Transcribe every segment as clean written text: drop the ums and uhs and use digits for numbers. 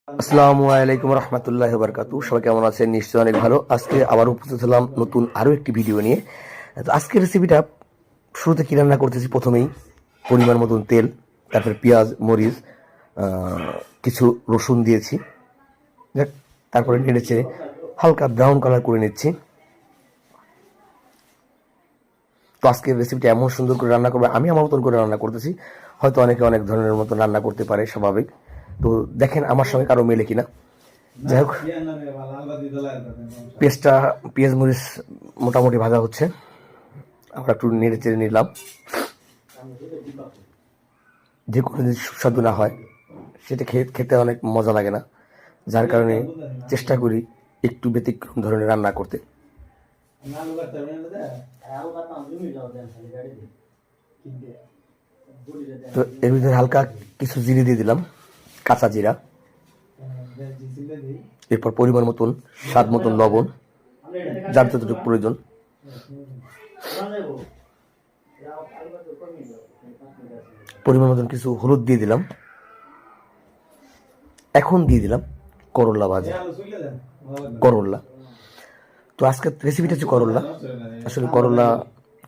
আসসালামু আলাইকুম রহমতুল্লাহ বারকাতু। সবাই কেমন আছেন? নিশ্চয়ই অনেক ভালো। আজকে আবার উপস্থিত হলাম নতুন আরও একটি ভিডিও নিয়ে। তো আজকের রেসিপিটা শুরুতে কী রান্না করতেছি, প্রথমেই পরিমাণ মতন তেল, তারপর পেঁয়াজ, মরিচ, কিছু রসুন দিয়েছি, তারপরে নেড়ে চেড়ে হালকা ব্রাউন কালার করে নিচ্ছি। তো আজকের রেসিপিটা এমন সুন্দর করে রান্না করবে, আমি আমার মতন করে রান্না করতেছি। হয়তো অনেকে অনেক ধরনের মতন রান্না করতে পারে, স্বাভাবিক। তো দেখেন আমার সঙ্গে কারো মেলে কিনা। যাই হোক, পেঁয়াজ মরিচ মোটামুটি ভাজা হচ্ছে, আমরা একটু নেড়ে চেড়ে নিলাম। যে কোনো যদি সুস্বাদু না হয় সেটা খেতে অনেক মজা লাগে না, যার কারণে চেষ্টা করি একটু ব্যতিক্রম ধরনের রান্না করতে। তো এর ভিতরে হালকা কিছু জিরে দিয়ে দিলাম, কাঁচা জিরা। এরপর পরিমাণ মতন স্বাদ মতন লবণ, যার যতটুকু প্রয়োজন। পরিমাণ মতন কিছু হলুদ দিয়ে দিলাম। এখন দিয়ে দিলাম করল্লা ভাজা, করল্লা। তো আজকের রেসিপিটা হচ্ছে করল্লা। আসলে করল্লা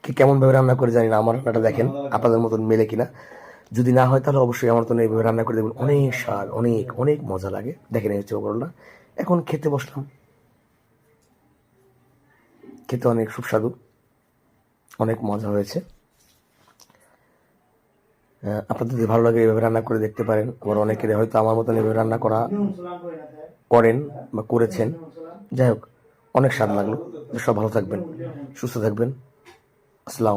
কি কেমন ভাবে রান্না করে জানি না, আমার রান্নাটা দেখেন আপনাদের মতন মেলে কিনা। যদি না হয় তাহলে অবশ্যই আমার মতন এইভাবে রান্না করে দেবেন, অনেক স্বাদ, অনেক অনেক মজা লাগে। দেখেন এই হচ্ছে করল্লা। এখন খেতে বসলাম, খেতে অনেক সুস্বাদু, অনেক মজা হয়েছে। আপনাদের যদি ভালো লাগে এভাবে রান্না করে দেখতে পারেন। আবার অনেকের হয়তো আমার মতন এভাবে রান্না করেন বা করেছেন। যাই হোক, অনেক স্বাদ লাগলো। সব ভালো থাকবেন, সুস্থ থাকবেন। আসসালাম।